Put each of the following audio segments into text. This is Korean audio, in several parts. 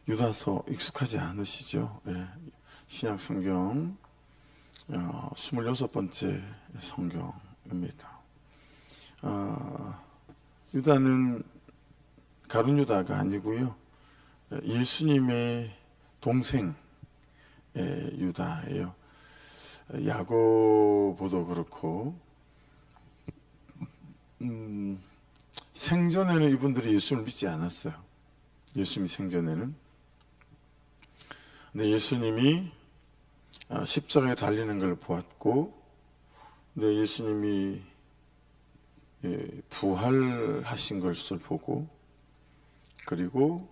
유다서 익숙하지 않으시죠? 예, 신약 성경 26번째 성경입니다. 유다는 가룟 유다가 아니고요, 예수님의 동생 유다예요. 야고보도 그렇고 생전에는 이분들이 예수를 믿지 않았어요. 예수님이 생전에는. 근데 예수님이 십자가에 달리는 걸 보았고, 근데 예수님이 부활하신 것을 보고, 그리고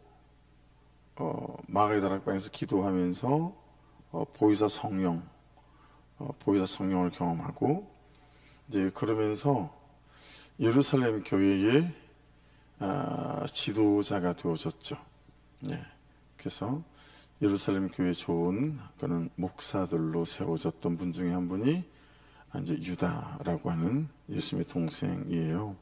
마가의 다락방에서 기도하면서 보이사 성령을 경험하고, 이제 그러면서 예루살렘 교회의 지도자가 되어졌죠. 네. 그래서 예루살렘 교회 좋은 그런 목사들로 세워졌던 분 중에 한 분이 이제 유다라고 하는 예수님의 동생이에요.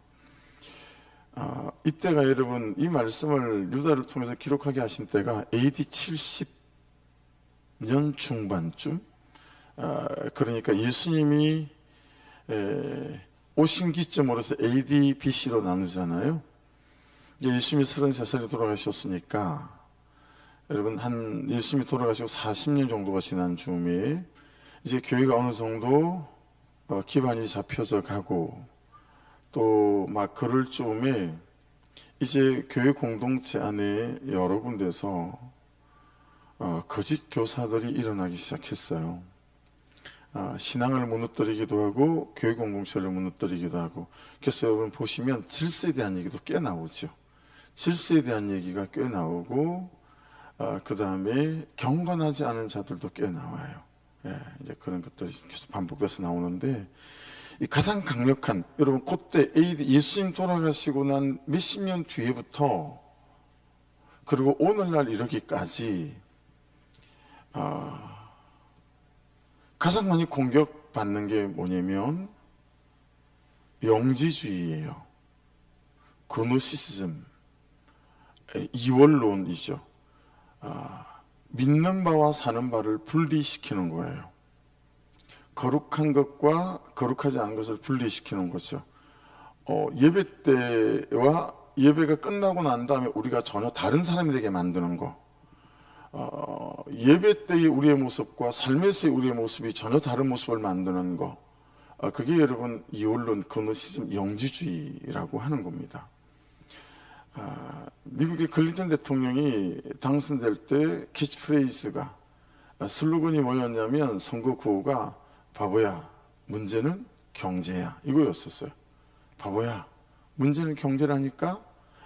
이때가 여러분, 이 말씀을 유다를 통해서 기록하게 하신 때가 AD 70년 중반쯤, 그러니까 예수님이 오신 기점으로서 AD, BC로 나누잖아요. 예수님이 33살에 돌아가셨으니까 여러분, 예수님이 돌아가시고 40년 정도가 지난 즈음에 이제 교회가 어느 정도 기반이 잡혀져 가고, 또 막 그럴 즈음에 이제 교회 공동체 안에 여러 군데서 거짓 교사들이 일어나기 시작했어요. 신앙을 무너뜨리기도 하고 교회 공동체를 무너뜨리기도 하고. 그래서 여러분 보시면 질서에 대한 얘기도 꽤 나오죠. 질서에 대한 얘기가 꽤 나오고, 그 다음에 경건하지 않은 자들도 꽤 나와요. 이제 그런 것들이 계속 반복돼서 나오는데, 이 가장 강력한, 여러분 그때 예수님 돌아가시고 난 몇십 년 뒤에부터 그리고 오늘날 이르기까지 가장 많이 공격받는 게 뭐냐면 영지주의예요. 그노시시즘, 이원론이죠. 믿는 바와 사는 바를 분리시키는 거예요. 거룩한 것과 거룩하지 않은 것을 분리시키는 거죠. 예배 때와 예배가 끝나고 난 다음에 우리가 전혀 다른 사람이 되게 만드는 거, 예배 때의 우리의 모습과 삶에서의 우리의 모습이 전혀 다른 모습을 만드는 거, 그게 여러분 이원론, 그노시즘, 영지주의라고 하는 겁니다. 미국의 클린턴 대통령이 당선될 때 캐치프레이즈가, 슬로건이 뭐였냐면, 선거 구호가 바보야, 문제는 경제야, 이거였었어요. 바보야, 문제는 경제라니까.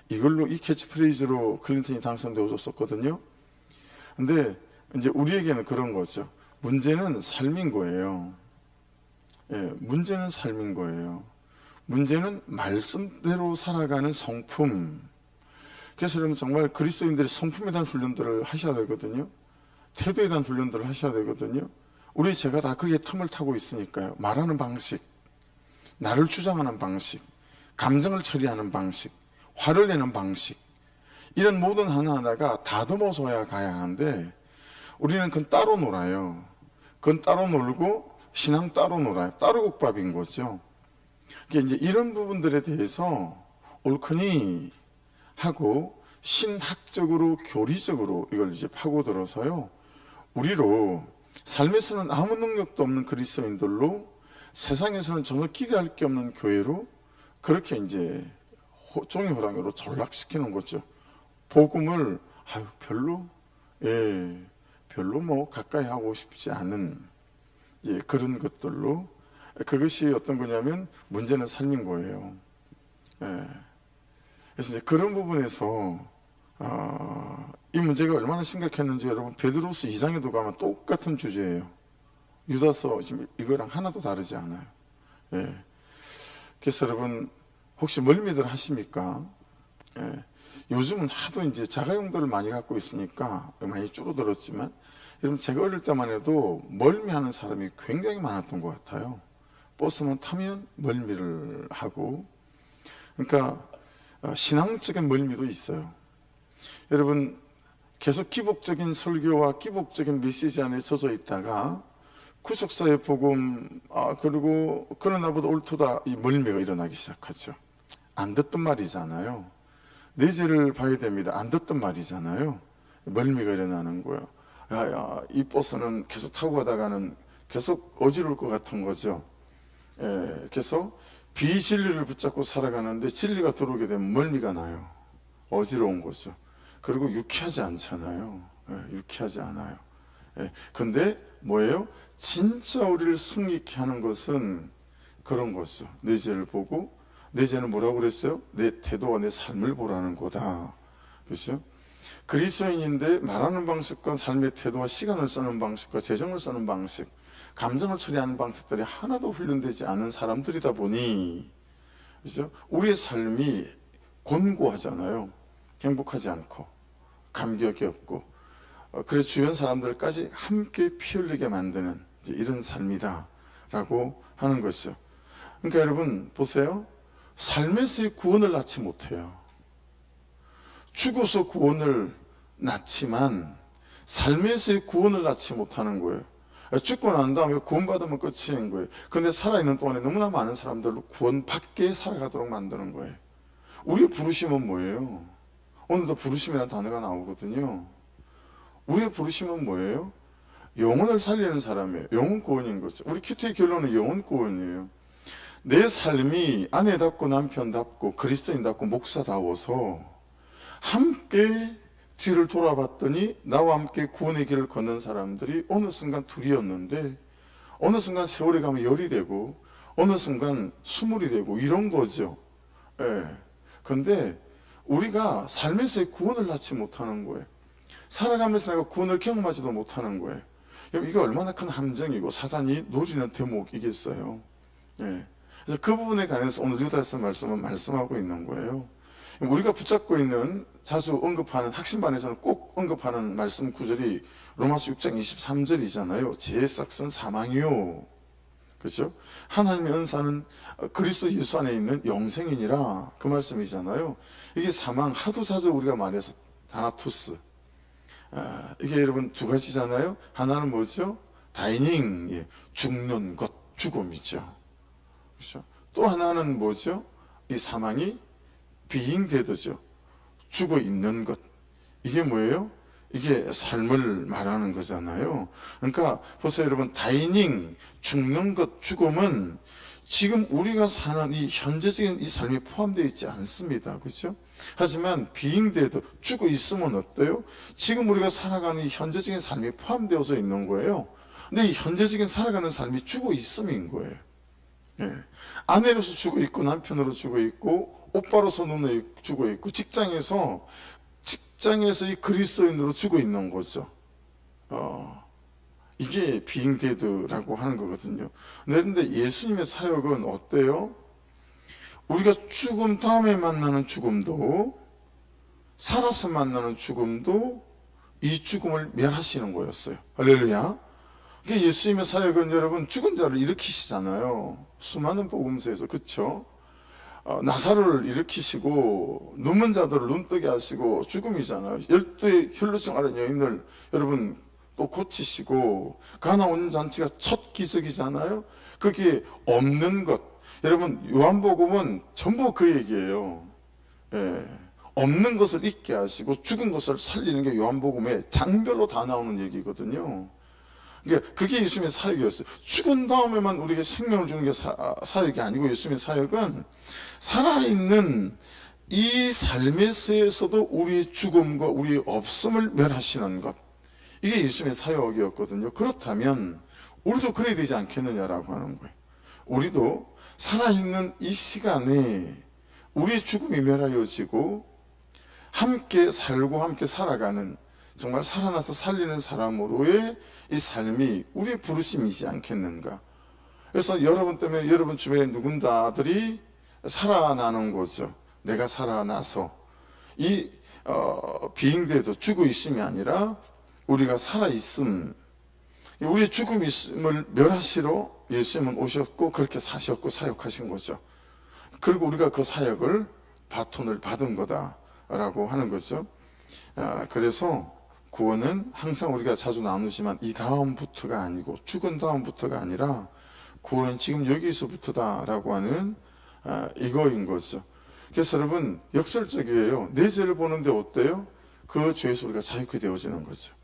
이걸로, 이 캐치프레이즈로 클린턴이 당선되어졌었거든요. 근데 이제 우리에게는 그런 거죠. 문제는 삶인 거예요. 문제는 삶인 거예요. 문제는 말씀대로 살아가는 성품. 그래서 여러분 정말 그리스도인들이 성품에 대한 훈련들을 하셔야 되거든요. 태도에 대한 훈련들을 하셔야 되거든요. 우리 제가 다 그게 틈을 타고 있으니까요. 말하는 방식, 나를 주장하는 방식, 감정을 처리하는 방식, 화를 내는 방식, 이런 모든 하나하나가 다듬어져야 가야 하는데, 우리는 그건 따로 놀아요. 그건 따로 놀고 신앙 따로 놀아요. 따로 국밥인 거죠. 이제 이런 부분들에 대해서 옳거니 하고 신학적으로, 교리적으로 이걸 이제 파고들어서요, 우리로 삶에서는 아무 능력도 없는 그리스도인들로, 세상에서는 전혀 기대할 게 없는 교회로, 그렇게 이제 종이호랑이로 전락시키는 거죠. 복음을 별로 뭐 가까이 하고 싶지 않은 그런 것들로, 그것이 어떤 거냐면 문제는 삶인 거예요. 그래서 이제 그런 부분에서 이 문제가 얼마나 심각했는지 여러분 베드로서 2장에도 가면 똑같은 주제예요. 유다서 지금 이거랑 하나도 다르지 않아요. 그래서 여러분 혹시 멀미들 하십니까? 요즘은 하도 이제 자가용도를 많이 갖고 있으니까 많이 줄어들었지만, 여러분 제가 어릴 때만 해도 멀미하는 사람이 굉장히 많았던 것 같아요. 버스만 타면 멀미를 하고. 그러니까 신앙적인 멀미도 있어요. 여러분 계속 기복적인 설교와 기복적인 메시지 안에 젖어 있다가 구속사의 복음, 그리고 그러나보다 옳도다 이 멀미가 일어나기 시작하죠. 안 듣던 말이잖아요. 내 죄를 봐야 됩니다. 안 듣던 말이잖아요. 멀미가 일어나는 거예요. 이 버스는 계속 타고 가다가는 계속 어지러울 것 같은 거죠. 그래서 비진리를 붙잡고 살아가는데 진리가 들어오게 되면 멀미가 나요. 어지러운 거죠. 그리고 유쾌하지 않잖아요. 유쾌하지 않아요. 근데 뭐예요? 진짜 우리를 승리케 하는 것은 그런 거죠. 내 죄를 보고, 내 죄는 뭐라고 그랬어요? 내 태도와 내 삶을 보라는 거다. 그렇죠? 그리스도인인데 말하는 방식과 삶의 태도와 시간을 쓰는 방식과 재정을 쓰는 방식, 감정을 처리하는 방식들이 하나도 훈련되지 않은 사람들이다 보니, 그렇죠? 우리의 삶이 곤고하잖아요. 행복하지 않고 감격이 없고, 그래서 주변 사람들까지 함께 피 흘리게 만드는 이런 삶이다 라고 하는 것이죠. 그러니까 여러분 보세요. 삶에서의 구원을 낳지 못해요. 죽어서 구원을 낳지만 삶에서의 구원을 낳지 못하는 거예요. 죽고 난 다음에 구원받으면 끝인 거예요. 근데 살아있는 동안에 너무나 많은 사람들로 구원받게 살아가도록 만드는 거예요. 우리의 부르심은 뭐예요? 오늘도 부르심이라는 단어가 나오거든요. 우리의 부르심은 뭐예요? 영혼을 살리는 사람이에요. 영혼 구원인 거죠. 우리 큐티의 결론은 영혼 구원이에요. 내 삶이 아내답고 남편답고 그리스도인답고 목사다워서 함께 뒤를 돌아봤더니 나와 함께 구원의 길을 걷는 사람들이 어느 순간 둘이었는데 어느 순간 세월이 가면 열이 되고 어느 순간 스물이 되고 이런 거죠. 근데 우리가 삶에서의 구원을 낳지 못하는 거예요. 살아가면서 내가 구원을 경험하지도 못하는 거예요. 이게 얼마나 큰 함정이고 사단이 노리는 대목이겠어요. 그래서 그 부분에 관해서 오늘 유다서 말씀은 말씀하고 있는 거예요. 우리가 붙잡고 있는 자주 언급하는 학신반에서는 꼭 언급하는 말씀 구절이 로마서 6장 23절이잖아요. 죄의 싹은 사망이요. 그렇죠? 하나님의 은사는 그리스도 예수 안에 있는 영생이니라 그 말씀이잖아요. 이게 사망 하도 자주 우리가 말해서 다나토스. 이게 여러분 두 가지잖아요. 하나는 뭐죠? 다이닝, 죽는 것, 죽음이죠. 그렇죠? 또 하나는 뭐죠? 이 사망이 being dead죠. 죽어 있는 것. 이게 뭐예요? 이게 삶을 말하는 거잖아요. 그러니까 보세요 여러분, 다이닝, 죽는 것, 죽음은 지금 우리가 사는 이 현재적인 이 삶이 포함되어 있지 않습니다. 그렇죠? 하지만 being dead, 죽어 있으면 어때요? 지금 우리가 살아가는 이 현재적인 삶이 포함되어져 있는 거예요. 근데 이 현재적인 살아가는 삶이 죽어 있음인 거예요. 아내로서 죽어 있고 남편으로 죽어 있고 오빠로서 눈에 죽어 있고 직장에서 이 그리스도인으로 죽어 있는 거죠. 이게 being dead라고 하는 거거든요. 그런데 예수님의 사역은 어때요? 우리가 죽음 다음에 만나는 죽음도 살아서 만나는 죽음도 이 죽음을 멸하시는 거였어요. 할렐루야. 그러니까 예수님의 사역은 여러분 죽은 자를 일으키시잖아요. 수많은 복음서에서. 그렇죠? 나사로를 일으키시고 눈먼 자들을 눈뜨게 하시고 죽음이잖아요. 12의 혈루증 앓은 여인을 여러분 또 고치시고 가나 온전잔치가 첫 기적이잖아요. 그게 없는 것. 여러분 요한복음은 전부 그 얘기예요. 없는 것을 있게 하시고 죽은 것을 살리는 게 요한복음에 장별로 다 나오는 얘기거든요. 그러니까 그게 예수님의 사역이었어요. 죽은 다음에만 우리에게 생명을 주는 게 사역이 아니고 예수님의 사역은 살아있는 이 삶에서도 우리의 죽음과 우리의 없음을 멸하시는 것. 이게 예수님의 사역이었거든요. 그렇다면 우리도 그래야 되지 않겠느냐라고 하는 거예요. 우리도 살아있는 이 시간에 우리의 죽음이 멸하여지고 함께 살고 함께 살아가는 정말 살아나서 살리는 사람으로의 이 삶이 우리의 부르심이지 않겠는가. 그래서 여러분 때문에 여러분 주변에 누군가들이 살아나는 거죠. 내가 살아나서 이 비행대도 죽어 있음이 아니라 우리가 살아있음, 우리의 죽음이 있음을 멸하시러 예수님은 오셨고 그렇게 사셨고 사역하신 거죠. 그리고 우리가 그 사역을 바톤을 받은 거다라고 하는 거죠. 그래서 구원은 항상 우리가 자주 나누지만 이 다음부터가 아니고 죽은 다음부터가 아니라 구원은 지금 여기서부터다라고 하는 이거인 거죠. 그래서 여러분 역설적이에요. 내 죄를 보는데 어때요? 그 죄에서 우리가 자유케 되어지는 거죠.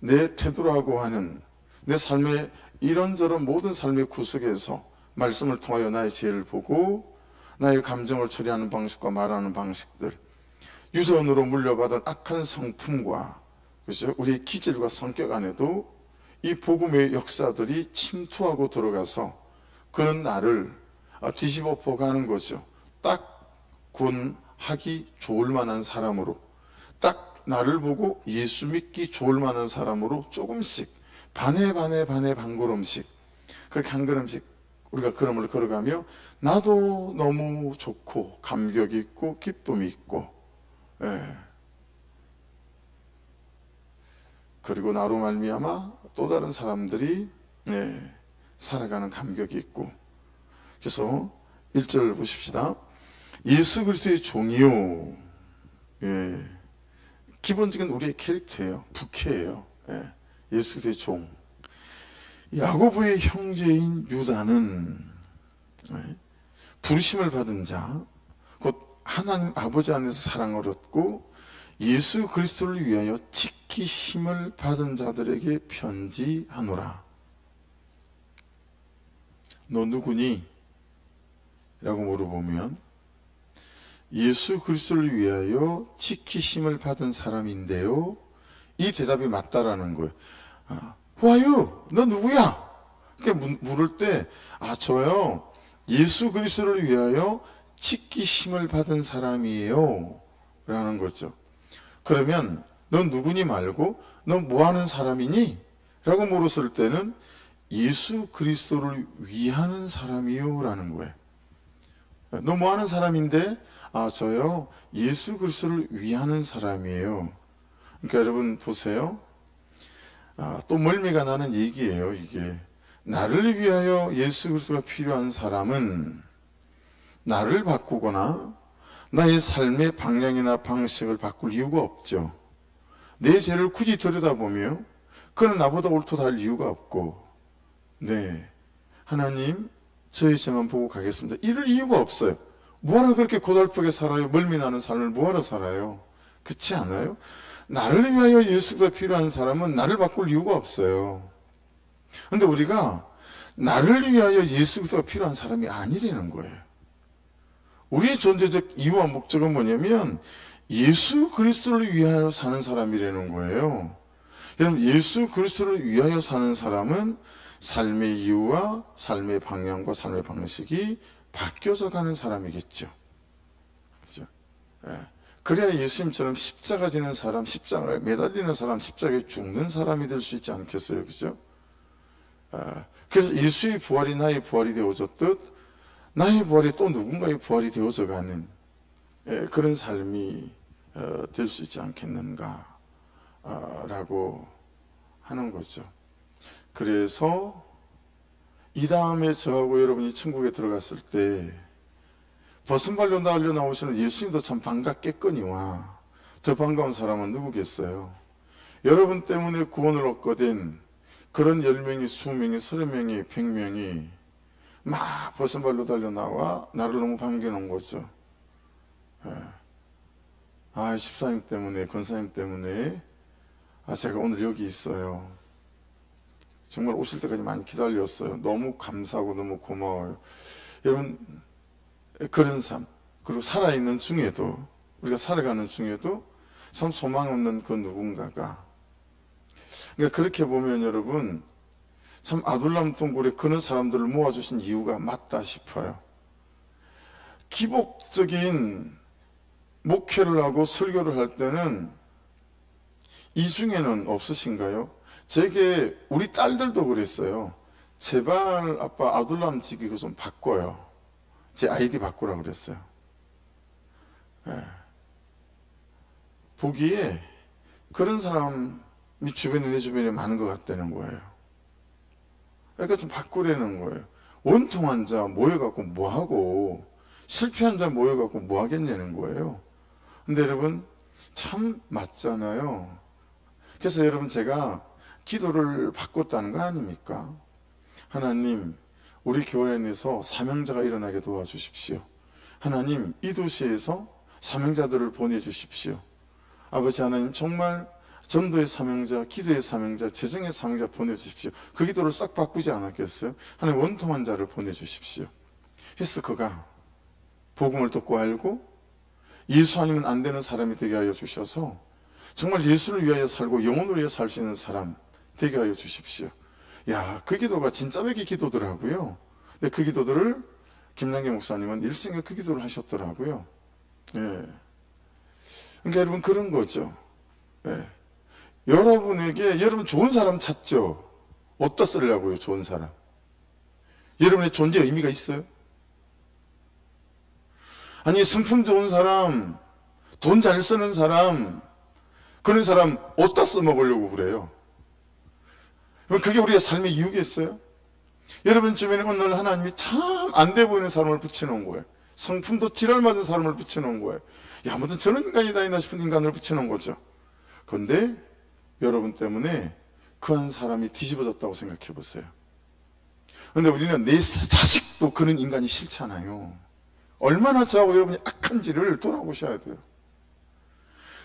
내 태도라고 하는 내 삶의 이런저런 모든 삶의 구석에서 말씀을 통하여 나의 죄를 보고 나의 감정을 처리하는 방식과 말하는 방식들, 유전으로 물려받은 악한 성품과 그렇죠? 우리의 기질과 성격 안에도 이 복음의 역사들이 침투하고 들어가서 그런 나를 뒤집어 보가는 거죠. 딱 구원하기 좋을 만한 사람으로, 딱 나를 보고 예수 믿기 좋을 만한 사람으로 조금씩 반에 반 걸음씩 그렇게 한 걸음씩 우리가 걸음을 걸어가며 나도 너무 좋고 감격이 있고 기쁨이 있고 그리고 나로 말미암아 또 다른 사람들이 살아가는 감격이 있고. 그래서 1절 보십시다. 예수 그리스도의 종이요. 기본적인 우리의 캐릭터예요. 부캐예요. 예수 그리스도의 종. 야고보의 형제인 유다는 부르심을 받은 자, 곧 하나님 아버지 안에서 사랑을 얻고 예수 그리스도를 위하여 지키심을 받은 자들에게 편지하노라. 너 누구니? 라고 물어보면 예수 그리스도를 위하여 지키심을 받은 사람인데요. 이 대답이 맞다라는 거예요. Who are you? 너 누구야? 그렇게 물을 때 저요 예수 그리스도를 위하여 지키심을 받은 사람이에요 라는 거죠. 그러면 넌 누구니 말고 넌 뭐하는 사람이니? 라고 물었을 때는 예수 그리스도를 위하는 사람이요 라는 거예요. 너 뭐하는 사람인데? 저요 예수 그리스도를 위하는 사람이에요. 그러니까 여러분 보세요. 또 멀미가 나는 얘기예요. 이게 나를 위하여 예수 그리스도가 필요한 사람은 나를 바꾸거나 나의 삶의 방향이나 방식을 바꿀 이유가 없죠. 내 죄를 굳이 들여다보며 그는 나보다 옳다 할 이유가 없고 하나님 저의 죄만 보고 가겠습니다. 이럴 이유가 없어요. 뭐하러 그렇게 고달프게 살아요? 멀미나는 삶을 뭐하러 살아요? 그렇지 않아요? 나를 위하여 예수가 필요한 사람은 나를 바꿀 이유가 없어요. 그런데 우리가 나를 위하여 예수가 필요한 사람이 아니라는 거예요. 우리의 존재적 이유와 목적은 뭐냐면 예수 그리스도를 위하여 사는 사람이라는 거예요. 여러분 예수 그리스도를 위하여 사는 사람은 삶의 이유와 삶의 방향과 삶의 방식이 바뀌어서 가는 사람이겠죠. 그렇죠? 그래야 예수님처럼 십자가 지는 사람, 십자가에 매달리는 사람, 십자가에 죽는 사람이 될 수 있지 않겠어요? 그죠? 그래서 예수의 부활이 나의 부활이 되어졌듯 나의 부활이 또 누군가의 부활이 되어져 가는 그런 삶이 될 수 있지 않겠는가 라고 하는 거죠. 그래서 이 다음에 저하고 여러분이 천국에 들어갔을 때 벗은 발로 날려 나오시는 예수님도 참 반갑겠거니와 더 반가운 사람은 누구겠어요? 여러분 때문에 구원을 얻게 된 그런 10명이, 20명이, 30명이, 100명이 막 벗은 발로 달려 나와 나를 너무 반겨놓은 거죠. 집사님 때문에, 권사님 때문에 제가 오늘 여기 있어요. 정말 오실 때까지 많이 기다렸어요. 너무 감사하고 너무 고마워요. 여러분 그런 삶, 그리고 살아있는 중에도 우리가 살아가는 중에도 참 소망 없는 그 누군가가 그러니까 그렇게 보면 여러분 참 아둘람 동굴에 그런 사람들을 모아주신 이유가 맞다 싶어요. 기복적인 목회를 하고 설교를 할 때는 이 중에는 없으신가요? 제게 우리 딸들도 그랬어요. 제발 아빠 아둘람 집 이거 좀 바꿔요. 제 아이디 바꾸라고 그랬어요. 보기에 그런 사람이 내 주변에 많은 것 같다는 거예요. 그러니까 좀 바꾸라는 거예요. 원통한 자 모여갖고 뭐하고 실패한 자 모여갖고 뭐하겠냐는 거예요. 근데 여러분 참 맞잖아요. 그래서 여러분 제가 기도를 바꿨다는 거 아닙니까? 하나님, 우리 교회 안에서 사명자가 일어나게 도와주십시오. 하나님, 이 도시에서 사명자들을 보내주십시오. 아버지 하나님, 정말 전도의 사명자, 기도의 사명자, 재정의 사명자 보내주십시오. 그 기도를 싹 바꾸지 않았겠어요? 하나님, 원통한 자를 보내주십시오. 그래서 그가 복음을 듣고 알고 예수 아니면 안 되는 사람이 되게 하여 주셔서 정말 예수를 위하여 살고 영혼을 위하여 살 수 있는 사람 되게 하여 주십시오. 야, 그 기도가 진짜 백의 기도더라고요. 근데 그 기도들을 김남기 목사님은 일생에 그 기도를 하셨더라고요. 예. 그러니까 여러분 그런 거죠. 예. 여러분에게 여러분 좋은 사람 찾죠. 어디다 쓰려고요? 좋은 사람. 여러분의 존재 의미가 있어요? 아니, 성품 좋은 사람, 돈 잘 쓰는 사람, 그런 사람 어디다 써먹으려고 그래요? 그게 우리의 삶의 이유겠어요? 여러분 주변에 오늘 하나님이 참 안 돼 보이는 사람을 붙여놓은 거예요. 성품도 지랄 맞은 사람을 붙여놓은 거예요. 야, 무슨 저런 인간이다 있나 싶은 인간을 붙여놓은 거죠. 그런데 여러분 때문에 그 한 사람이 뒤집어졌다고 생각해 보세요. 그런데 우리는 내 자식도 그런 인간이 싫잖아요. 얼마나 저하고 여러분이 악한지를 돌아보셔야 돼요.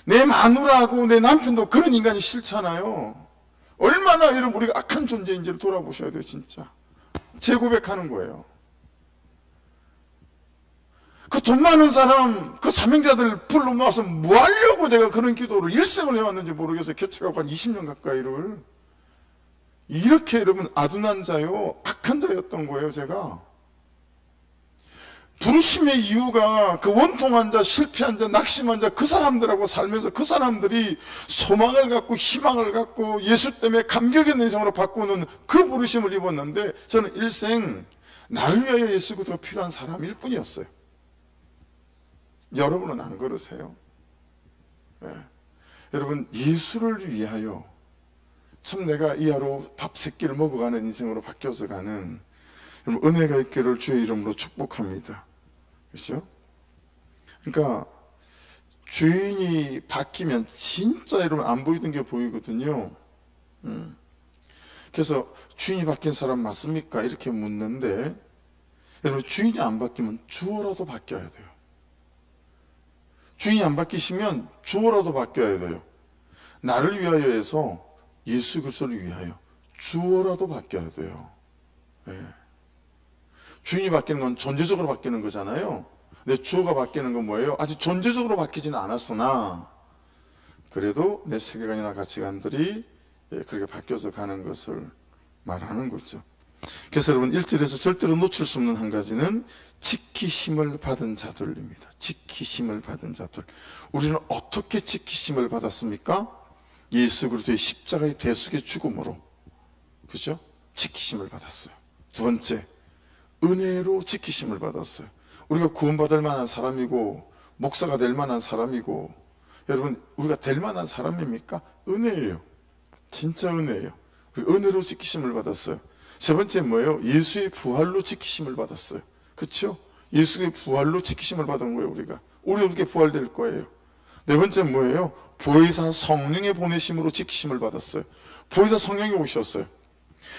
내 마누라하고 내 남편도 그런 인간이 싫잖아요. 얼마나 여러분 우리가 악한 존재인지를 돌아보셔야 돼요. 진짜 재고백하는 거예요. 그 돈 많은 사람, 그 사명자들 불러 모아서 뭐 하려고 제가 그런 기도를 일생을 해왔는지 모르겠어요. 개척하고 한 20년 가까이를. 이렇게 여러분 아둔한 자요, 악한 자였던 거예요. 제가 부르심의 이유가 그 원통한 자, 실패한 자, 낙심한 자, 그 사람들하고 살면서 그 사람들이 소망을 갖고 희망을 갖고 예수 때문에 감격 있는 인생으로 바꾸는 그 부르심을 입었는데, 저는 일생 나를 위하여 예수 그리스도가 필요한 사람일 뿐이었어요. 여러분은 안 그러세요? 네. 여러분, 예수를 위하여 참 내가 이 하루 밥 세 끼를 먹어가는 인생으로 바뀌어서 가는 은혜가 있기를 주의 이름으로 축복합니다. 그렇죠? 그러니까 주인이 바뀌면 진짜 여러분 안 보이던 게 보이거든요. 그래서 주인이 바뀐 사람 맞습니까? 이렇게 묻는데, 여러분 주인이 안 바뀌면 주어라도 바뀌어야 돼요. 주인이 안 바뀌시면 주어라도 바뀌어야 돼요. 나를 위하여 해서 예수 그리스도를 위하여 주어라도 바뀌어야 돼요. 네. 주인이 바뀌는 건 존재적으로 바뀌는 거잖아요. 근데 주어가 바뀌는 건 뭐예요? 아직 존재적으로 바뀌지는 않았으나 그래도 내 세계관이나 가치관들이 그렇게 바뀌어서 가는 것을 말하는 거죠. 그래서 여러분 1절에서 절대로 놓칠 수 없는 한 가지는 지키심을 받은 자들입니다. 지키심을 받은 자들. 우리는 어떻게 지키심을 받았습니까? 예수 그리스도의 십자가의 대속의 죽음으로, 그죠? 지키심을 받았어요. 두 번째, 은혜로 지키심을 받았어요. 우리가 구원받을 만한 사람이고 목사가 될 만한 사람이고, 여러분 우리가 될 만한 사람입니까? 은혜예요. 진짜 은혜예요. 은혜로 지키심을 받았어요. 세 번째 뭐예요? 예수의 부활로 지키심을 받았어요. 그렇죠? 예수의 부활로 지키심을 받은 거예요. 우리가 어떻게 부활될 거예요. 네 번째 뭐예요? 보혜사 성령의 보내심으로 지키심을 받았어요. 보혜사 성령이 오셨어요.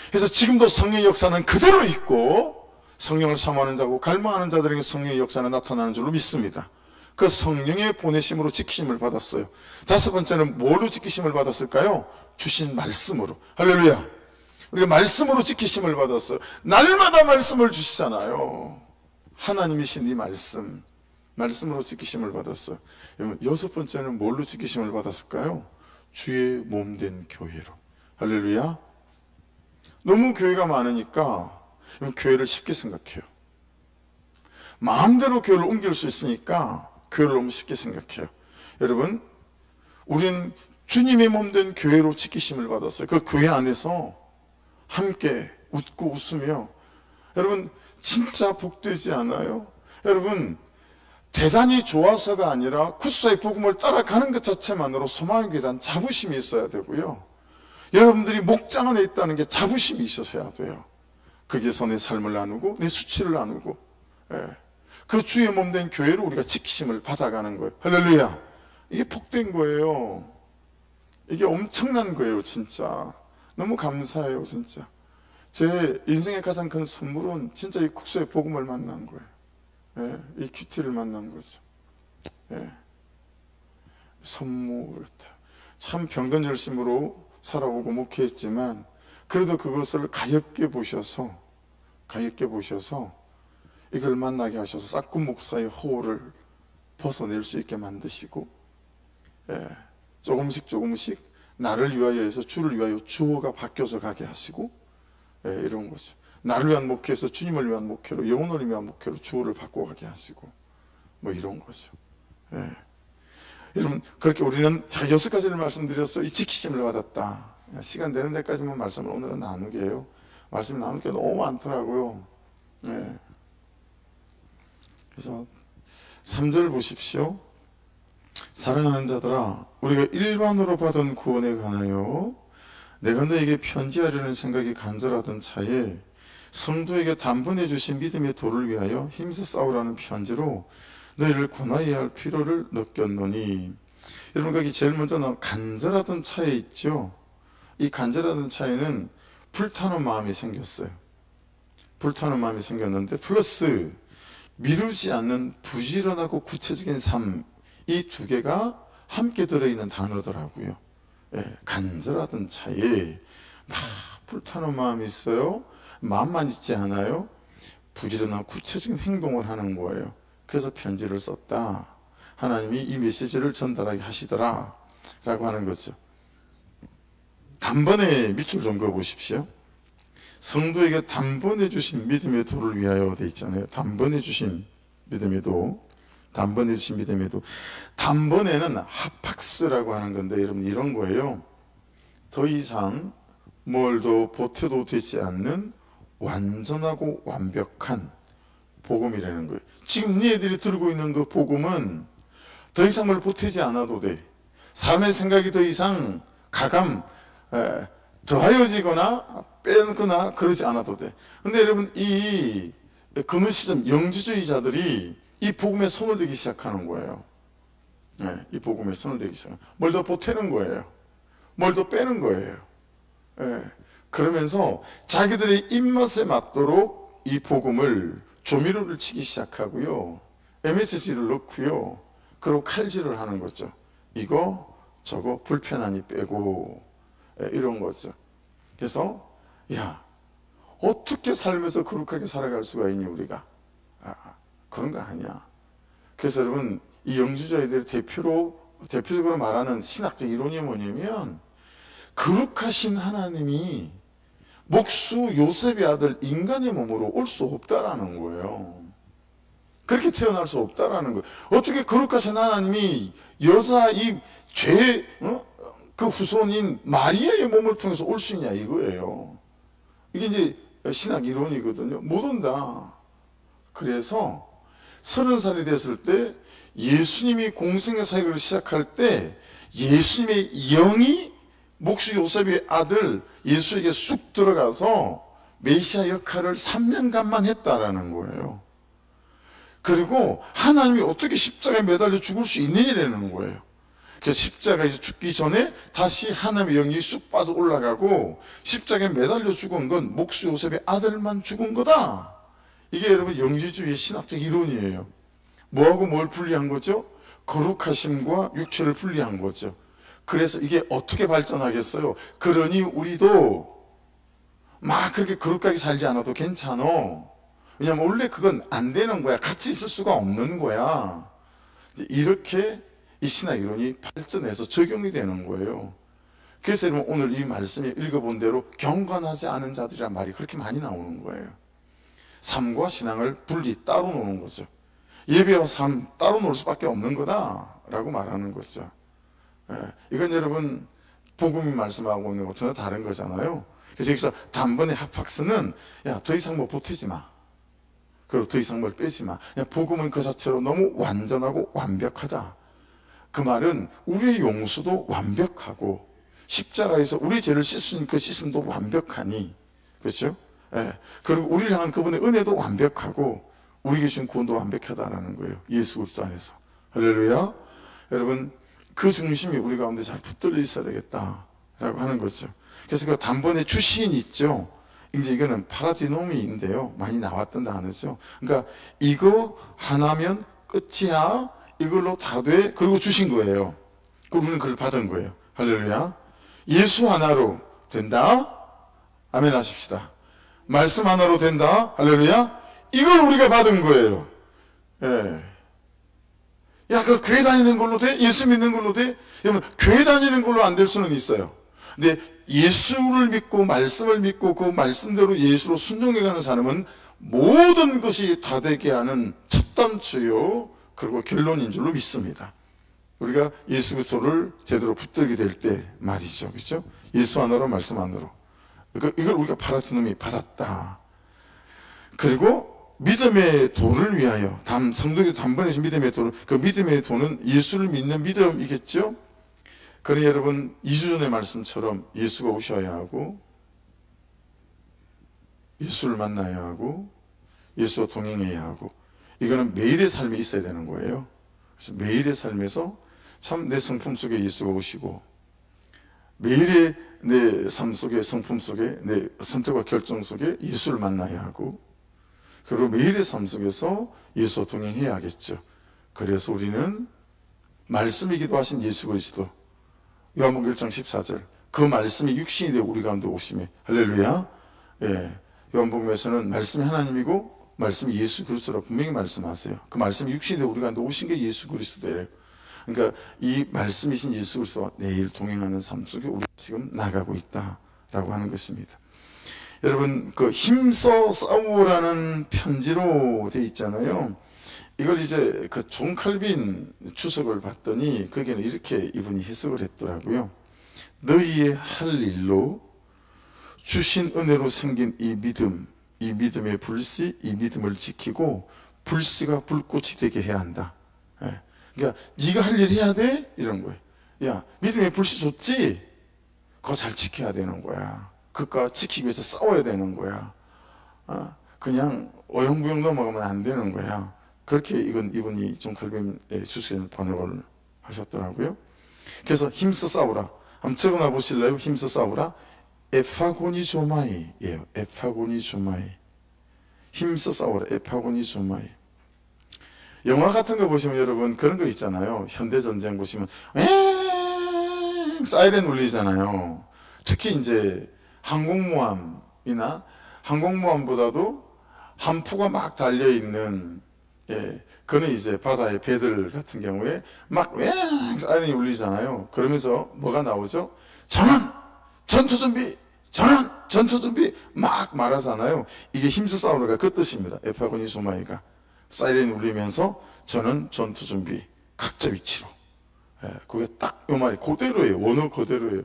그래서 지금도 성령의 역사는 그대로 있고, 성령을 사모하는 자고 갈망하는 자들에게 성령의 역사는 나타나는 줄로 믿습니다. 그 성령의 보내심으로 지키심을 받았어요. 다섯 번째는 뭘로 지키심을 받았을까요? 주신 말씀으로. 할렐루야. 우리가 말씀으로 지키심을 받았어요. 날마다 말씀을 주시잖아요. 하나님이신 이 말씀으로 지키심을 받았어요. 여섯 번째는 뭘로 지키심을 받았을까요? 주의 몸된 교회로. 할렐루야. 너무 교회가 많으니까 교회를 쉽게 생각해요. 마음대로 교회를 옮길 수 있으니까 교회를 너무 쉽게 생각해요. 여러분, 우린 주님의 몸된 교회로 지키심을 받았어요. 그 교회 안에서 함께 웃고 웃으며, 여러분 진짜 복되지 않아요? 여러분, 대단히 좋아서가 아니라 구수의 복음을 따라가는 것 자체만으로 소망에 대한 자부심이 있어야 되고요. 여러분들이 목장 안에 있다는 게 자부심이 있어야 돼요. 거기서 내 삶을 나누고 내 수치를 나누고, 그 주의 몸된 교회로 우리가 지키심을 받아가는 거예요. 할렐루야. 이게 복된 거예요. 이게 엄청난 거예요. 진짜 너무 감사해요. 진짜 제 인생의 가장 큰 선물은 진짜 이 국소의 복음을 만난 거예요. 이 큐티를 만난 거죠. 선물이다. 참 병든 열심으로 살아오고 목회했지만 그래도 그것을 가엾게 보셔서 이걸 만나게 하셔서 싹군 목사의 허울을 벗어낼 수 있게 만드시고, 조금씩 나를 위하여 해서 주를 위하여 주어가 바뀌어져 가게 하시고, 이런 거죠. 나를 위한 목회에서 주님을 위한 목회로, 영혼을 위한 목회로 주어를 바꿔가게 하시고, 뭐 이런 거죠. 여러분, 그렇게 우리는 자 6가지를 말씀드렸어요. 이 지키심을 받았다. 시간 되는 데까지만 말씀을 오늘은 나누게 해요. 말씀 나눌 게 너무 많더라고요. 그래서 3절 보십시오. 사랑하는 자들아, 우리가 일반으로 받은 구원에 관하여 내가 너에게 편지하려는 생각이 간절하던 차에 성도에게 단번에 주신 믿음의 도를 위하여 힘써 싸우라는 편지로 너희를 권하여야 할 필요를 느꼈노니. 여러분, 거기 제일 먼저 나온 간절하던 차에 있죠. 이 간절하던 차에는 불타는 마음이 생겼어요. 불타는 마음이 생겼는데 플러스 미루지 않는 부지런하고 구체적인 삶, 이 두 개가 함께 들어있는 단어더라고요. 간절하던 차에 막 불타는 마음이 있어요. 마음만 있지 않아요. 부지런한 구체적인 행동을 하는 거예요. 그래서 편지를 썼다. 하나님이 이 메시지를 전달하게 하시더라 라고 하는 거죠. 단번에 밑줄 좀 그어보십시오. 성도에게 단번에 주신 믿음의 도를 위하여 되어 있잖아요. 단번에 주신 믿음의 도. 단번에 주신 믿음의 도. 단번에는 하팍스라고 하는 건데, 여러분, 이런 거예요. 더 이상 뭘 더 보태도 되지 않는 완전하고 완벽한 복음이라는 거예요. 지금 너희들이 들고 있는 그 복음은 더 이상 뭘 보태지 않아도 돼. 삶의 생각이 더 이상 더하여지거나 빼거나 그러지 않아도 돼. 근데 여러분, 이 그노시즘 영지주의자들이 이 복음에 손을 대기 시작하는 거예요. 이 복음에 손을 대기 시작하는 거예요. 뭘 더 보태는 거예요. 뭘 더 빼는 거예요. 그러면서 자기들의 입맛에 맞도록 이 복음을 조미료를 치기 시작하고요. MSG를 넣고요. 그리고 칼질을 하는 거죠. 이거 저거 불편하니 빼고, 이런 거죠. 그래서 어떻게 살면서 거룩하게 살아갈 수가 있니 우리가? 그런 거 아니야. 그래서 여러분, 이 영주자애들이 대표적으로 말하는 신학적 이론이 뭐냐면, 거룩하신 하나님이 목수 요셉의 아들 인간의 몸으로 올 수 없다라는 거예요. 그렇게 태어날 수 없다라는 거예요. 어떻게 거룩하신 하나님이 여자 이 죄, 그 후손인 마리아의 몸을 통해서 올 수 있냐 이거예요. 이게 이제 신학 이론이거든요. 못 온다. 그래서 30살이 됐을 때 예수님이 공생의 사역을 시작할 때 예수님의 영이 목수 요셉의 아들 예수에게 쑥 들어가서 메시아 역할을 3년간만 했다라는 거예요. 그리고 하나님이 어떻게 십자가에 매달려 죽을 수 있느냐라는 거예요. 그래서 십자가에서 죽기 전에 다시 하나님의 영이 쑥 빠져 올라가고 십자가에 매달려 죽은 건 목수 요셉의 아들만 죽은 거다. 이게 여러분 영지주의의 신학적 이론이에요. 뭐하고 뭘 분리한 거죠? 거룩하심과 육체를 분리한 거죠. 그래서 이게 어떻게 발전하겠어요? 그러니 우리도 막 그렇게 거룩하게 살지 않아도 괜찮아. 왜냐면 원래 그건 안 되는 거야. 같이 있을 수가 없는 거야. 이렇게 이 신학 이론이 발전해서 적용이 되는 거예요. 그래서 여러분 오늘 이 말씀에 읽어본 대로 경건하지 않은 자들이란 말이 그렇게 많이 나오는 거예요. 삶과 신앙을 분리 따로 놓는 거죠. 예배와 삶 따로 놓을 수밖에 없는 거다라고 말하는 거죠. 이건 여러분 복음이 말씀하고 있는 것 전혀 다른 거잖아요. 그래서 여기서 단번에 하팍스는 더 이상 뭐 보태지 마. 그리고 더 이상 뭘 빼지 마. 그냥 복음은 그 자체로 너무 완전하고 완벽하다. 그 말은 우리의 용서도 완벽하고 십자가에서 우리 죄를 씻은 그 씻음도 완벽하니, 그렇죠? 그리고 우리를 향한 그분의 은혜도 완벽하고 우리에게 주신 구원도 완벽하다라는 거예요. 예수 그리스도 안에서. 할렐루야. 여러분, 그 중심이 우리 가운데 잘 붙들려 있어야 되겠다라고 하는 거죠. 그래서 그 단번에 주시인이 있죠. 이제 이거는 파라디노미인데요. 많이 나왔던 단어죠. 그러니까 이거 하나면 끝이야. 이걸로 다 돼. 그리고 주신 거예요. 그리고 우리는 그걸 받은 거예요. 할렐루야. 예수 하나로 된다. 아멘 하십시다. 말씀 하나로 된다. 할렐루야. 이걸 우리가 받은 거예요. 예. 야, 그 교회 다니는 걸로 돼? 예수 믿는 걸로 돼? 여러분, 교회 다니는 걸로 안 될 수는 있어요. 근데 예수를 믿고 말씀을 믿고 그 말씀대로 예수로 순종해가는 사람은 모든 것이 다 되게 하는 첫 단추요, 그리고 결론인 줄로 믿습니다. 우리가 예수 그리스도를 제대로 붙들게 될 때 말이죠. 그렇죠? 예수 안으로 말씀 안으로. 이걸 우리가 파라디노미 받았다. 그리고 믿음의 도를 위하여, 성도기 단번에 믿음의 도를, 그 믿음의 도는 예수를 믿는 믿음이겠죠? 그러니 여러분, 2주 전의 말씀처럼 예수가 오셔야 하고, 예수를 만나야 하고, 예수와 동행해야 하고, 이거는 매일의 삶에 있어야 되는 거예요. 그래서 매일의 삶에서 참 내 성품 속에 예수가 오시고, 매일의 내 삶 속에, 성품 속에, 내 선택과 결정 속에 예수를 만나야 하고, 그리고 매일의 삶 속에서 예수와 동행해야 하겠죠. 그래서 우리는 말씀이기도 하신 예수 그리스도, 요한복음 1장 14절, 그 말씀이 육신이 되고 우리 가운데 오심에, 할렐루야. 예, 요한복음에서는 말씀이 하나님이고 말씀이 예수 그리스도라고 분명히 말씀하세요. 그 말씀이 육신이 되고 우리 가운데 오신 게 예수 그리스도래요. 그러니까 이 말씀이신 예수 그리스도와 내일 동행하는 삶 속에 우리가 지금 나가고 있다라고 하는 것입니다. 여러분, 그 힘써 싸우라는 편지로 돼 있잖아요. 이걸 이제 그 존 칼빈 주석을 봤더니 거기는 이렇게 이분이 해석을 했더라고요. 너희의 할 일로 주신 은혜로 생긴 이 믿음, 이 믿음의 불씨, 이 믿음을 지키고 불씨가 불꽃이 되게 해야 한다. 예. 그러니까 네가 할 일 해야 돼? 이런 거예요. 야, 믿음의 불씨 좋지? 그거 잘 지켜야 되는 거야. 그거 지키기 위해서 싸워야 되는 거야. 그냥 어영부영 넘어가면 안 되는 거야. 그렇게 이분이 존 칼빈의 주석에서 번역을 하셨더라고요. 그래서 힘써 싸우라. 한번 적어놔 보실래요? 힘써 싸우라. 에파고니조마이예요. 에파고니조마이. 힘써 싸우라. 에파고니조마이. 영화 같은 거 보시면 여러분 그런 거 있잖아요. 현대전쟁 보시면 사이렌 울리잖아요. 특히 이제 항공모함이나 항공모함보다도 함포가 막 달려있는, 그는 이제 바다의 배들 같은 경우에 막 사이렌이 울리잖아요. 그러면서 뭐가 나오죠? 전원! 전투준비! 전원! 전투준비! 막 말하잖아요. 이게 힘써 싸우는가 그 뜻입니다. 에파고니 소마이가. 사이렌이 울리면서 저는 전투준비, 각자 위치로. 그게 딱 요 말이 그대로예요. 원어 그대로예요.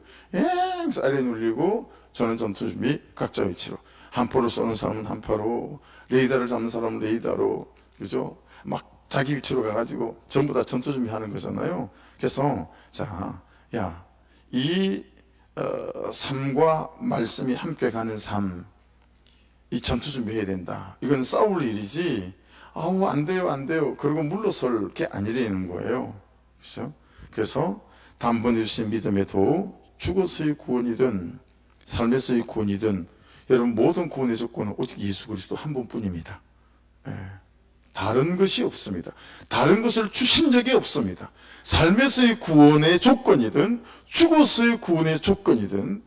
사이렌 울리고 저는 전투준비, 각자 위치로. 함포를 쏘는 사람은 함포로, 레이더를 잡는 사람은 레이더로, 그죠? 막 자기 위치로 가가지고 전부 다 전투준비 하는 거잖아요. 그래서 자, 야, 이 삶과 말씀이 함께 가는 삶, 이 전투준비 해야 된다. 이건 싸울 일이지, 아우 안 돼요 안 돼요 그리고 물러설 게 아니라는 거예요. 그렇죠? 그래서 단번에 주신 믿음의 도, 죽어서의 구원이든 삶에서의 구원이든 여러분 모든 구원의 조건은 오직 예수 그리스도 한 분뿐입니다. 다른 것이 없습니다. 다른 것을 주신 적이 없습니다. 삶에서의 구원의 조건이든 죽어서의 구원의 조건이든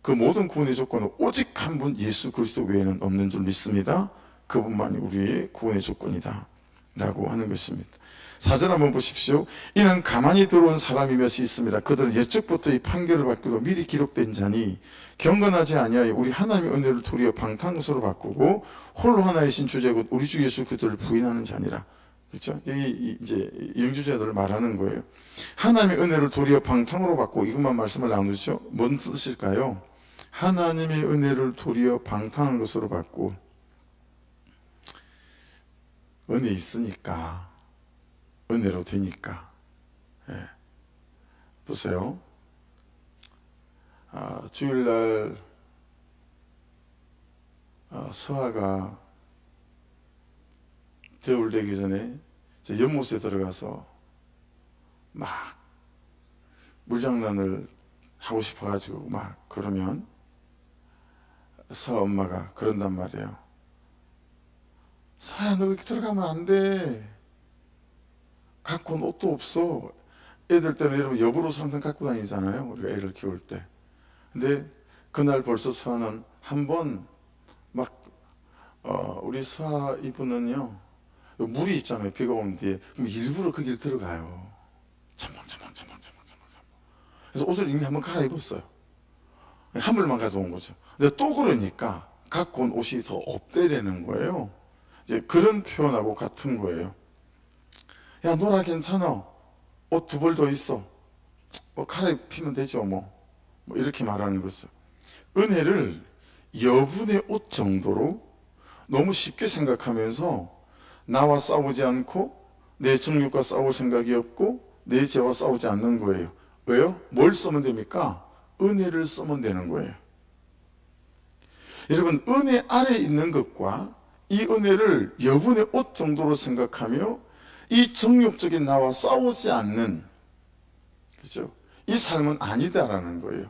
그 모든 구원의 조건은 오직 한 분 예수 그리스도 외에는 없는 줄 믿습니다. 그분만이 우리의 구원의 조건이다 라고 하는 것입니다. 4절 한번 보십시오. 이는 가만히 들어온 사람이 몇이 있습니다. 그들은 옛적부터 이 판결을 받기로 미리 기록된 자니 경건하지 아니하여 우리 하나님의 은혜를 도리어 방탕한 것으로 바꾸고 홀로 하나이신 주제 곧 우리 주 예수 그리스도를 부인하는 자니라. 그렇죠? 이 이제 영주자들을 말하는 거예요. 하나님의 은혜를 도리어 방탕으로 바꾸고, 이것만 말씀을 나누죠. 뭔 뜻일까요? 하나님의 은혜를 도리어 방탕한 것으로 바꾸고, 은혜 있으니까, 은혜로 되니까. 보세요. 주일날 서아가 겨울 되기 전에 연못에 들어가서 막 물장난을 하고 싶어가지고 막 그러면 서아 엄마가 그런단 말이에요. 서아야, 너 여기 들어가면 안 돼. 갖고 온 옷도 없어. 애들 때는 이러면 여벌옷 항상 갖고 다니잖아요, 우리가 애를 키울 때. 근데 그날 벌써 서아는 한번 막 우리 서아 이분은요, 물이 있잖아요, 비가 오는 뒤에. 그럼 일부러 거길 들어가요. 첨벙. 그래서 옷을 이미 한번 갈아입었어요. 한물만 가져온 거죠. 근데 또 그러니까 갖고 온 옷이 더 없대라는 거예요. 이제 그런 표현하고 같은 거예요. 야, 노라 괜찮아. 옷 2벌 더 있어. 뭐 갈아입히면 되죠, 뭐 이렇게 말하는 거죠. 은혜를 여분의 옷 정도로 너무 쉽게 생각하면서 나와 싸우지 않고 내 정욕과 싸울 생각이 없고 내 죄와 싸우지 않는 거예요. 왜요? 뭘 쓰면 됩니까? 은혜를 쓰면 되는 거예요. 여러분, 은혜 아래에 있는 것과 이 은혜를 여분의 옷 정도로 생각하며 이 정욕적인 나와 싸우지 않는, 그죠? 이 삶은 아니다라는 거예요.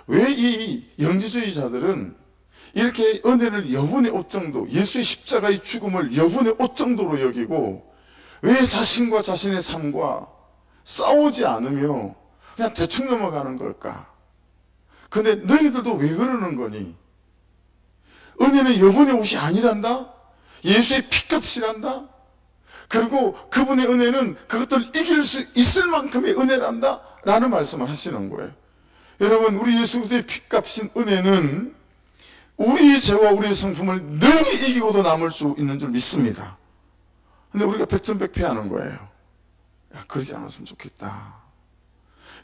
왜 이 영지주의자들은 이렇게 은혜를 여분의 옷 정도, 예수의 십자가의 죽음을 여분의 옷 정도로 여기고 왜 자신과 자신의 삶과 싸우지 않으며 그냥 대충 넘어가는 걸까? 근데 너희들도 왜 그러는 거니? 은혜는 여분의 옷이 아니란다? 예수의 피값이란다? 그리고 그분의 은혜는 그것들을 이길 수 있을 만큼의 은혜란다? 라는 말씀을 하시는 거예요. 여러분, 우리 예수 그리스도의 피값인 은혜는 우리의 죄와 우리의 성품을 능히 이기고도 남을 수 있는 줄 믿습니다. 근데 우리가 백전백패하는 거예요. 야, 그러지 않았으면 좋겠다.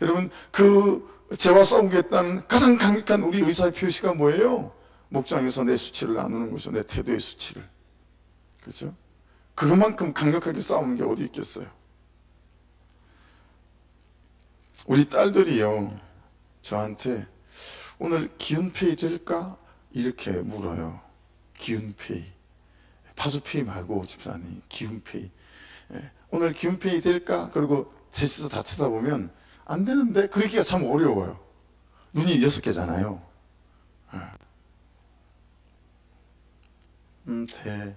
여러분, 그 죄와 싸우겠다는 가장 강력한 우리 의사의 표시가 뭐예요? 목장에서 내 수치를 나누는 거죠. 내 태도의 수치를. 그렇죠? 그것만큼 강력하게 싸우는 게 어디 있겠어요? 우리 딸들이요, 저한테 오늘 기운페이 될까? 이렇게 물어요. 기운페이. 파주페이 말고 집사님, 기운페이. 오늘 기운페이 될까? 그리고 셋이서 다 쳐다보면 안 되는데, 그러기가 참 어려워요. 눈이 6개잖아요. 돼.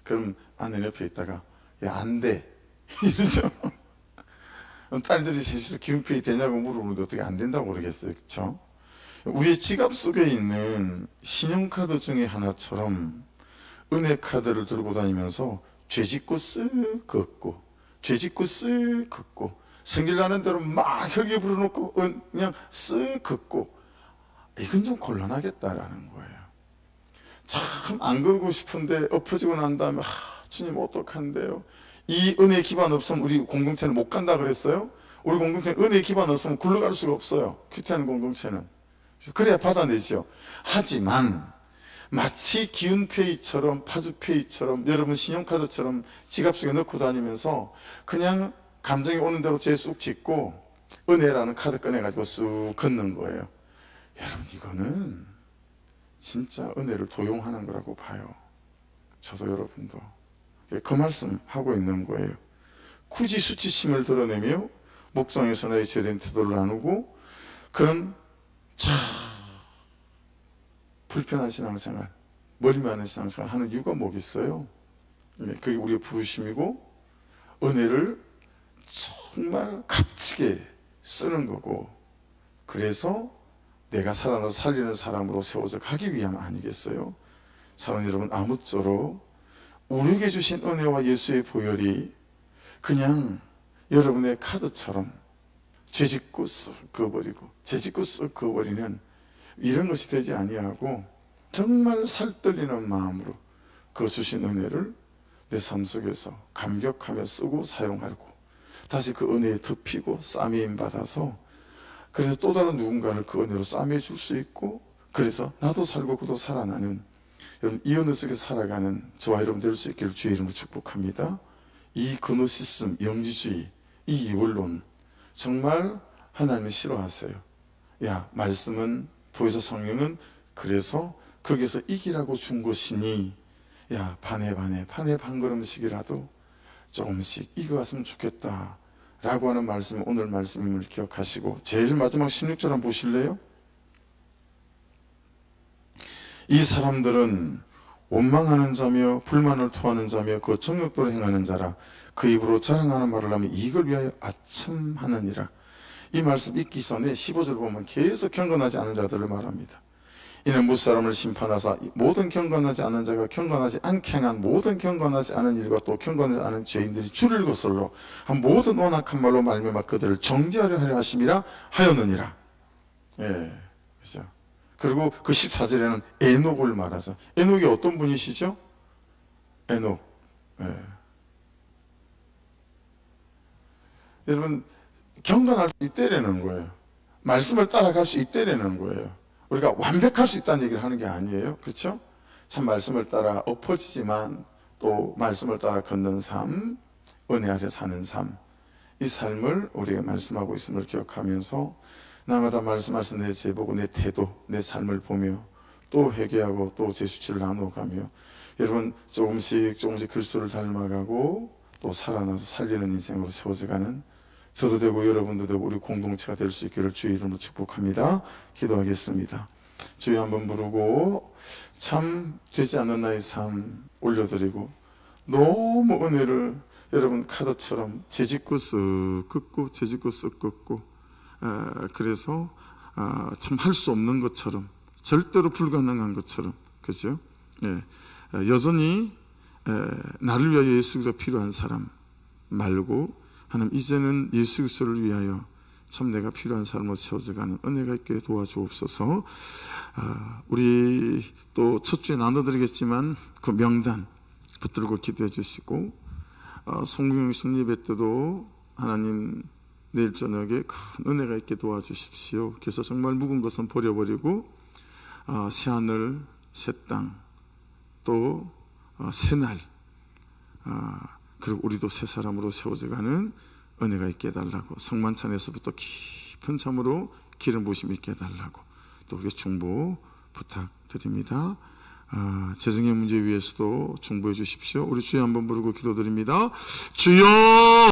그럼 아내 옆에 있다가, 야, 안 돼. 이러죠. 딸들이 셋이서 기운페이 되냐고 물어보는데 어떻게 안 된다고 그러겠어요. 그렇죠? 우리 지갑 속에 있는 신용카드 중에 하나처럼 은혜카드를 들고 다니면서 죄짓고 쓱 걷고, 죄짓고 쓱 걷고, 생길나는 대로 막 혈기 불어넣고 그냥 쓱 걷고, 이건 좀 곤란하겠다라는 거예요. 참 안 걸고 싶은데 엎어지고 난 다음에 주님 어떡한데요? 이 은혜 기반 없으면 우리 공동체는 못 간다 그랬어요. 우리 공동체는 은혜 기반 없으면 굴러갈 수가 없어요. 큐티하는 공동체는. 그래야 받아내죠. 하지만 마치 기운페이처럼, 파주페이처럼, 여러분 신용카드처럼 지갑 속에 넣고 다니면서 그냥 감정이 오는 대로 죄 쑥 짓고 은혜라는 카드 꺼내가지고 쑥 걷는 거예요. 여러분, 이거는 진짜 은혜를 도용하는 거라고 봐요. 저도 여러분도 그 말씀 하고 있는 거예요. 굳이 수치심을 드러내며 목장에서 나의 죄된 태도를 나누고 그런 참 불편한 신앙생활, 멀리 많은 신앙생활 하는 이유가 뭐겠어요? 그게 우리의 부르심이고 은혜를 정말 값지게 쓰는 거고, 그래서 내가 살아서 살리는 사람으로 세워져 가기 위함 아니겠어요? 사랑하는 여러분, 아무쪼록 우리에게 주신 은혜와 예수의 보혈이 그냥 여러분의 카드처럼 죄짓고 쓱 그어버리고 죄짓고 쓱 그어버리는 이런 것이 되지 아니하고 정말 살떨리는 마음으로 그 주신 은혜를 내 삶 속에서 감격하며 쓰고 사용하고 다시 그 은혜에 덮이고 싸매임 받아서, 그래서 또 다른 누군가를 그 은혜로 싸매어 줄 수 있고, 그래서 나도 살고 그도 살아나는, 여러분 이 은혜 속에 살아가는 저와 여러분 될 수 있기를 주의 이름으로 축복합니다. 이 그노시즘, 영지주의, 이 원론 정말 하나님이 싫어하세요. 야, 말씀은, 보혜사 성령은 그래서 거기서 이기라고 준 것이니, 야, 반에 반 걸음씩이라도 조금씩 이겨갔으면 좋겠다 라고 하는 말씀이 오늘 말씀임을 기억하시고, 제일 마지막 16절 한번 보실래요? 이 사람들은 원망하는 자며 불만을 토하는 자며 그 정욕대로 행하는 자라. 그 입으로 자랑하는 말을 하면 이익을 위하여 아첨하느니라. 이 말씀 읽기 전에 15절 보면 계속 경건하지 않은 자들을 말합니다. 이는 무사람을 심판하사 모든 경건하지 않은 자가 경건하지 않게 행한 모든 경건하지 않은 일과 또 경건하지 않은 죄인들이 줄을 거슬러 한 모든 완악한 말로 말미암아 그들을 정죄하려 하려 하심이라 하였느니라. 예, 그렇죠. 그리고 그 14절에는 에녹을 말하서, 에녹이 어떤 분이시죠? 에녹. 예. 여러분, 경건할 수 있다라는 거예요. 말씀을 따라갈 수 있다라는 거예요. 우리가 완벽할 수 있다는 얘기를 하는 게 아니에요. 그렇죠? 참 말씀을 따라 엎어지지만 또 말씀을 따라 걷는 삶, 은혜 아래 사는 삶, 이 삶을 우리가 말씀하고 있음을 기억하면서 날마다 말씀하신 내 제보고 내 태도, 내 삶을 보며 또 회개하고 또 제 수치를 나눠가며, 여러분 조금씩 그리스도를 닮아가고 또 살아나서 살리는 인생으로 세워져가는 저도 되고 여러분도 되고 우리 공동체가 될 수 있기를 주의 이름으로 축복합니다. 기도하겠습니다. 주여 한번 부르고 참 되지 않는 나의 삶 올려드리고, 너무 은혜를 여러분 카드처럼 재짓고 쓱 긋고 재짓고 쓱 긋고, 그래서 참 할 수 없는 것처럼, 절대로 불가능한 것처럼, 그죠? 예, 여전히 나를 위하여 예수 그리스도가 필요한 사람 말고, 하나님 이제는 예수 그리스도를 위하여 참 내가 필요한 삶을 세워져가는 은혜가 있게 도와주옵소서. 우리 또 첫 주에 나눠드리겠지만 그 명단 붙들고 기도해 주시고, 성경 승리배 때도 하나님 내일 저녁에 큰 은혜가 있게 도와주십시오. 그래서 정말 묵은 것은 버려버리고 새하늘 새 땅 또 새날, 그리고 우리도 새 사람으로 세워져가는 은혜가 있게 해달라고, 성만찬에서부터 깊은 잠으로 기름 부으심 있게 해달라고 또 우리의 중보 부탁드립니다. 재정의 문제 위해서도 중보해 주십시오. 우리 주여 한번 부르고 기도드립니다. 주여!